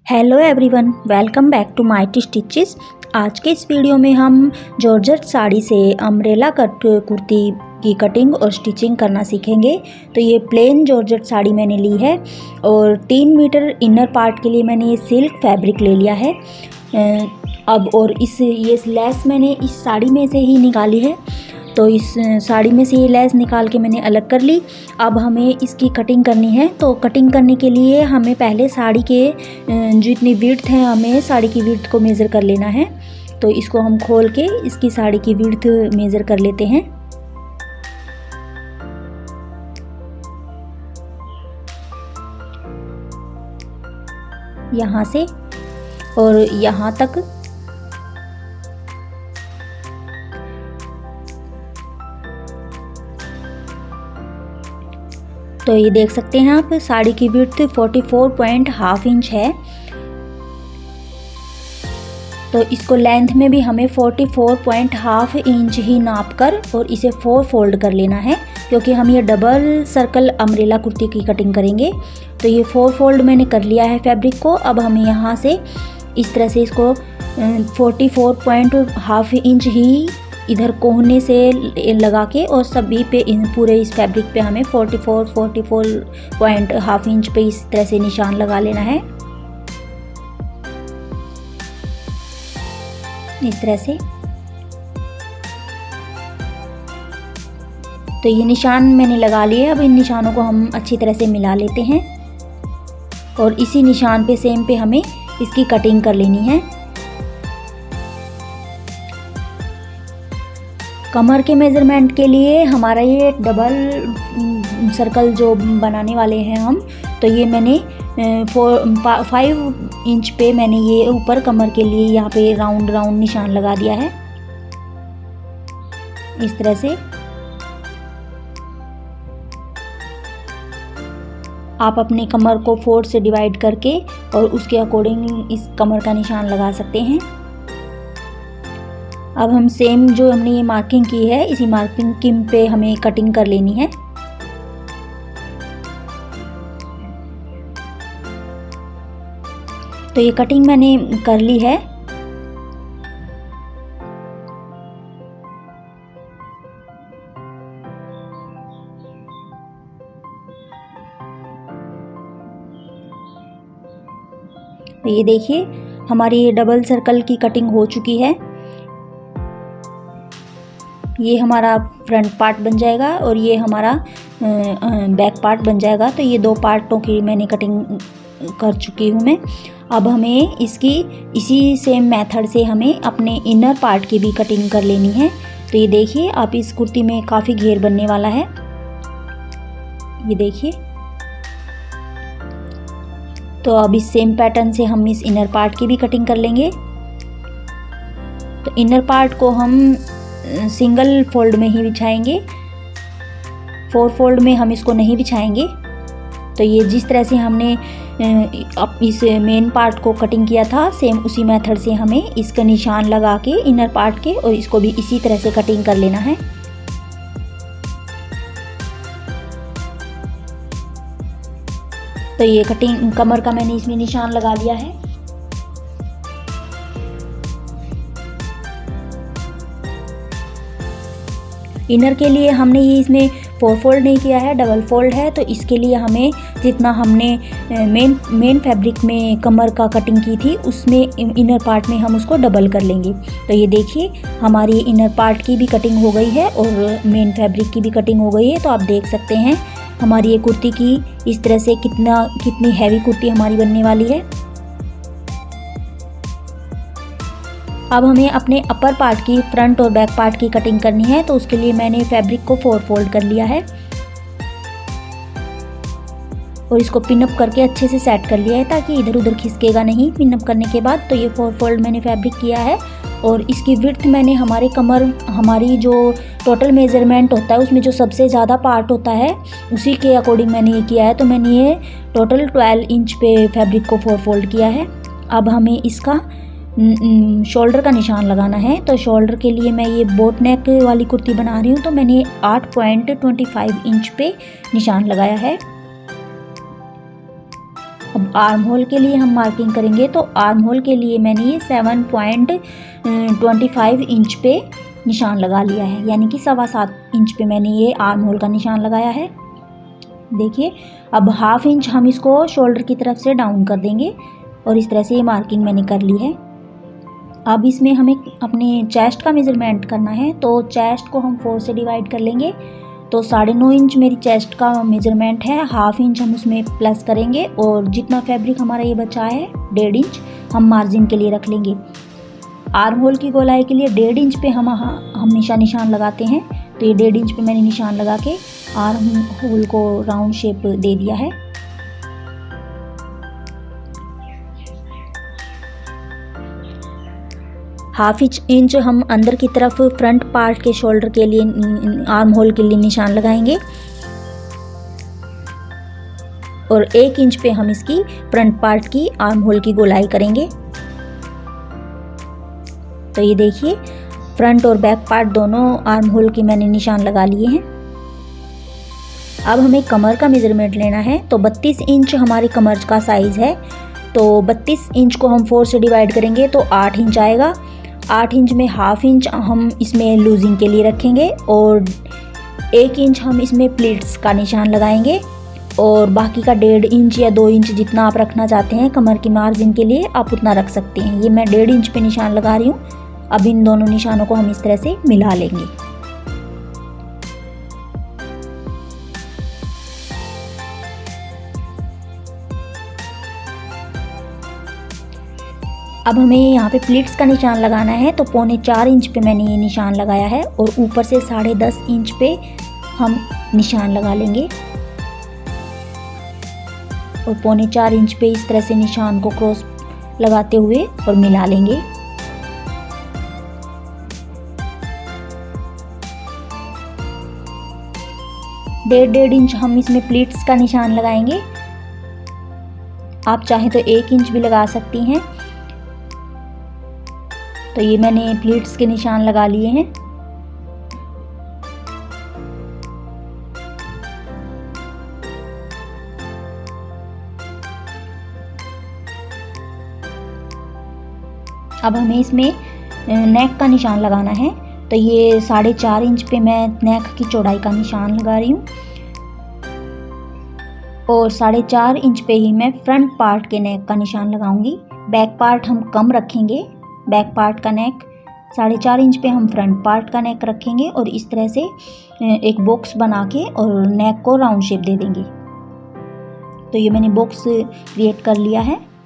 Hello everyone, welcome back to Mighty Stitches. आज के इस वीडियो में हम जॉर्जेट साड़ी से अम्ब्रेला कट कुर्ती की कटिंग और स्टिचिंग करना सीखेंगे। तो ये प्लेन जॉर्जेट साड़ी मैंने ली है और 3 मीटर इनर पार्ट के लिए मैंने ये सिल्क फैब्रिक ले लिया है। अब और ये लेस मैंने इस साड़ी में से ही निकाली है, तो इस साड़ी में से ये लेस निकाल के मैंने अलग कर ली। अब हमें इसकी कटिंग करनी है। तो कटिंग करने के लिए हमें पहले साड़ी के जितनी विड्थ है, हमें साड़ी की विड्थ को मेज़र कर लेना है। तो इसको हम खोल के इसकी साड़ी की विड्थ मेज़र कर लेते हैं। यहाँ से और यहाँ तक तो ये देख सकते हैं आप, साड़ी की विड्थ 44.5 इंच है। तो इसको लेंथ में भी हमें 44.5 इंच ही नाप कर और इसे 4 फोल्ड कर लेना है, क्योंकि हम ये डबल सर्कल अम्ब्रेला कुर्ती की कटिंग करेंगे। तो ये 4 फोल्ड मैंने कर लिया है फैब्रिक को। अब हमें यहाँ से इस तरह से इसको 44.5 इंच ही इधर कोहने से लगा के और सभी पे पूरे इस फैब्रिक पे हमें 44.5 इंच पे इस तरह से निशान लगा लेना है, इस तरह से। तो ये निशान मैंने लगा लिए। अब इन निशानों को हम अच्छी तरह से मिला लेते हैं और इसी निशान पे सेम पे हमें इसकी कटिंग कर लेनी है। कमर के मेज़रमेंट के लिए हमारा ये डबल सर्कल जो बनाने वाले हैं हम, तो ये मैंने 5 इंच पे मैंने ये ऊपर कमर के लिए यहाँ पे राउंड निशान लगा दिया है, इस तरह से। आप अपने कमर को 4 से डिवाइड करके और उसके अकॉर्डिंग इस कमर का निशान लगा सकते हैं। अब हम सेम जो हमने ये मार्किंग की है, इसी मार्किंग पे हमें कटिंग कर लेनी है। तो ये कटिंग मैंने कर ली है। तो ये देखिए, हमारी ये डबल सर्कल की कटिंग हो चुकी है। ये हमारा फ्रंट पार्ट बन जाएगा और ये हमारा बैक पार्ट बन जाएगा। तो ये 2 पार्टों की मैंने कटिंग कर चुकी हूँ मैं। अब हमें इसी सेम मेथड से हमें अपने इनर पार्ट की भी कटिंग कर लेनी है। तो ये देखिए आप, इस कुर्ती में काफ़ी घेर बनने वाला है, ये देखिए। तो अब इस सेम पैटर्न से हम इस इनर पार्ट की भी कटिंग कर लेंगे। तो इनर पार्ट को हम सिंगल फोल्ड में ही बिछाएंगे, 4 फोल्ड में हम इसको नहीं बिछाएंगे। तो ये जिस तरह से हमने इस मेन पार्ट को कटिंग किया था, सेम उसी मेथड से हमें इसका निशान लगा के इनर पार्ट के और इसको भी इसी तरह से कटिंग कर लेना है। तो ये कटिंग कमर का मैंने इसमें निशान लगा लिया है। इनर के लिए हमने ये इसमें 4 फोल्ड नहीं किया है, डबल फोल्ड है। तो इसके लिए हमें जितना हमने मेन फैब्रिक में कमर का कटिंग की थी, उसमें इनर पार्ट में हम उसको डबल कर लेंगे। तो ये देखिए, हमारी इनर पार्ट की भी कटिंग हो गई है और मेन फैब्रिक की भी कटिंग हो गई है। तो आप देख सकते हैं हमारी ये कुर्ती की इस तरह से कितनी हैवी कुर्ती हमारी बनने वाली है। अब हमें अपने अपर पार्ट की, फ्रंट और बैक पार्ट की कटिंग करनी है। तो उसके लिए मैंने फैब्रिक को 4 फोल्ड कर लिया है और इसको पिनअप करके अच्छे से सेट कर लिया है, ताकि इधर उधर खिसकेगा नहीं पिनअप करने के बाद। तो ये 4 फोल्ड मैंने फैब्रिक किया है और इसकी विड्थ मैंने हमारी जो टोटल मेज़रमेंट होता है, उसमें जो सबसे ज़्यादा पार्ट होता है, उसी के अकॉर्डिंग मैंने ये किया है। तो मैंने ये टोटल 12 इंच पे फैब्रिक को 4 फोल्ड किया है। अब हमें इसका शोल्डर का निशान लगाना है। तो शोल्डर के लिए मैं ये बोट नेक वाली कुर्ती बना रही हूँ, तो मैंने 8.25 इंच पे निशान लगाया है। अब आर्म होल के लिए हम मार्किंग करेंगे, तो आर्म होल के लिए मैंने ये 7.25 इंच पे निशान लगा लिया है, यानी कि 7.25 इंच पे मैंने ये आर्म होल का निशान लगाया है। देखिए अब 1/2 इंच हम इसको शोल्डर की तरफ से डाउन कर देंगे और इस तरह से ये मार्किंग मैंने कर ली है। अब इसमें हमें अपने चेस्ट का मेज़रमेंट करना है, तो चेस्ट को हम 4 से डिवाइड कर लेंगे। तो 9.5 इंच मेरी चेस्ट का मेज़रमेंट है, 1/2 इंच हम उसमें प्लस करेंगे और जितना फैब्रिक हमारा ये बचा है 1.5 इंच हम मार्जिन के लिए रख लेंगे। आर्म होल की गोलाई के लिए 1.5 इंच पे हम हमेशा निशान लगाते हैं, तो ये 1.5 इंच पे मैंने निशान लगा के आर्म होल को राउंड शेप दे दिया है। हाफ इंच हम अंदर की तरफ फ्रंट पार्ट के शोल्डर के लिए आर्म होल के लिए निशान लगाएंगे और 1 इंच पे हम इसकी फ्रंट पार्ट की आर्म होल की गोलाई करेंगे। तो ये देखिए फ्रंट और बैक पार्ट दोनों आर्म होल की मैंने निशान लगा लिए हैं। अब हमें कमर का मेज़रमेंट लेना है, तो 32 इंच हमारी कमर का साइज़ है, तो 32 इंच को हम 4 से डिवाइड करेंगे तो 8 इंच आएगा। 8 इंच में 1/2 इंच हम इसमें लूजिंग के लिए रखेंगे और 1 इंच हम इसमें प्लीट्स का निशान लगाएंगे और बाकी का 1.5 इंच या 2 इंच जितना आप रखना चाहते हैं कमर की मार्जिन के लिए आप उतना रख सकते हैं। ये मैं 1.5 इंच पे निशान लगा रही हूँ। अब इन दोनों निशानों को हम इस तरह से मिला लेंगे। अब हमें यहाँ पे प्लीट्स का निशान लगाना है, तो 3.25 इंच पे मैंने ये निशान लगाया है और ऊपर से 10.5 इंच पे हम निशान लगा लेंगे और 3.25 इंच पे इस तरह से निशान को क्रॉस लगाते हुए और मिला लेंगे। डेढ़ इंच हम इसमें प्लीट्स का निशान लगाएंगे। आप चाहें तो 1 इंच भी लगा सकती हैं। तो ये मैंने प्लीट्स के निशान लगा लिए हैं। अब हमें इसमें नेक का निशान लगाना है, तो ये 4.5 इंच पे मैं नेक की चौड़ाई का निशान लगा रही हूँ और 4.5 इंच पे ही मैं फ्रंट पार्ट के नेक का निशान लगाऊंगी। बैक पार्ट हम कम रखेंगे, बैक पार्ट का नेक 4.5 इंच पे हम फ्रंट पार्ट का नेक रखेंगे और इस तरह से एक बॉक्स बना के और नेक को राउंड शेप दे देंगे। तो ये मैंने बॉक्स क्रिएट कर लिया है।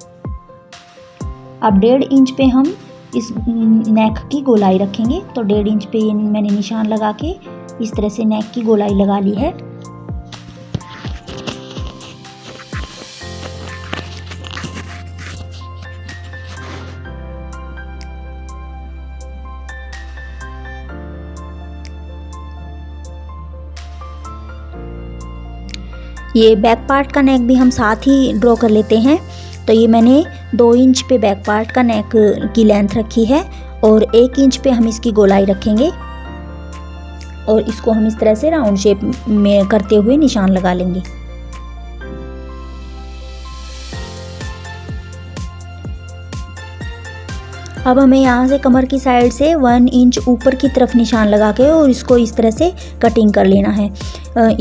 अब 1.5 इंच पे हम इस नेक की गोलाई रखेंगे, तो 1.5 इंच पे ये मैंने निशान लगा के इस तरह से नेक की गोलाई लगा ली है। ये बैक पार्ट का नेक भी हम साथ ही ड्रॉ कर लेते हैं। तो ये मैंने 2 इंच पे बैक पार्ट का नेक की लेंथ रखी है और 1 इंच पे हम इसकी गोलाई रखेंगे और इसको हम इस तरह से राउंड शेप में करते हुए निशान लगा लेंगे। अब हमें यहाँ से कमर की साइड से 1 इंच ऊपर की तरफ निशान लगा के और इसको इस तरह से कटिंग कर लेना है।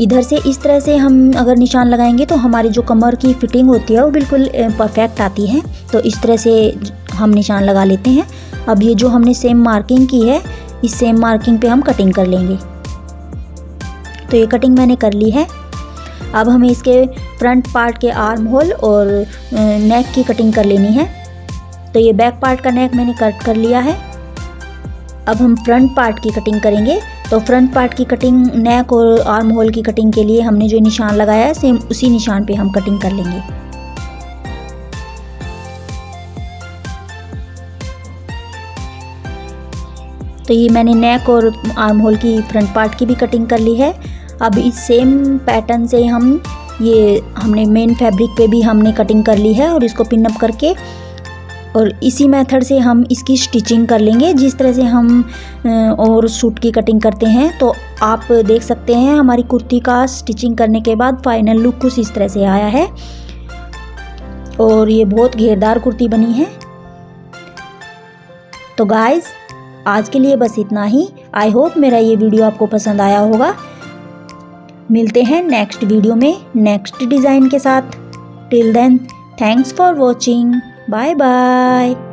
इधर से इस तरह से हम अगर निशान लगाएंगे तो हमारी जो कमर की फिटिंग होती है वो बिल्कुल परफेक्ट आती है। तो इस तरह से हम निशान लगा लेते हैं। अब ये जो हमने सेम मार्किंग की है, इस सेम मार्किंग पे हम कटिंग कर लेंगे। तो ये कटिंग मैंने कर ली है। अब हमें इसके फ्रंट पार्ट के आर्म होल और नेक की कटिंग कर लेनी है। तो ये बैक पार्ट का नेक मैंने कट कर लिया है। अब हम फ्रंट पार्ट की कटिंग करेंगे। तो फ्रंट पार्ट की कटिंग, नेक और आर्म होल की कटिंग के लिए हमने जो निशान लगाया है सेम उसी निशान पे हम कटिंग कर लेंगे। तो ये मैंने नेक और आर्म होल की फ्रंट पार्ट की भी कटिंग कर ली है। अब इस सेम पैटर्न से हमने मेन फैब्रिक पे भी हमने कटिंग कर ली है और इसको पिन अप करके और इसी मेथड से हम इसकी स्टिचिंग कर लेंगे जिस तरह से हम और सूट की कटिंग करते हैं। तो आप देख सकते हैं हमारी कुर्ती का स्टिचिंग करने के बाद फाइनल लुक कुछ इस तरह से आया है। और ये बहुत घेरदार कुर्ती बनी है। तो गाइस आज के लिए बस इतना ही। आई होप मेरा ये वीडियो आपको पसंद आया होगा। मिलते हैं नेक्स्ट वीडियो में नेक्स्ट डिज़ाइन के साथ। Till then thanks for watching. Bye bye.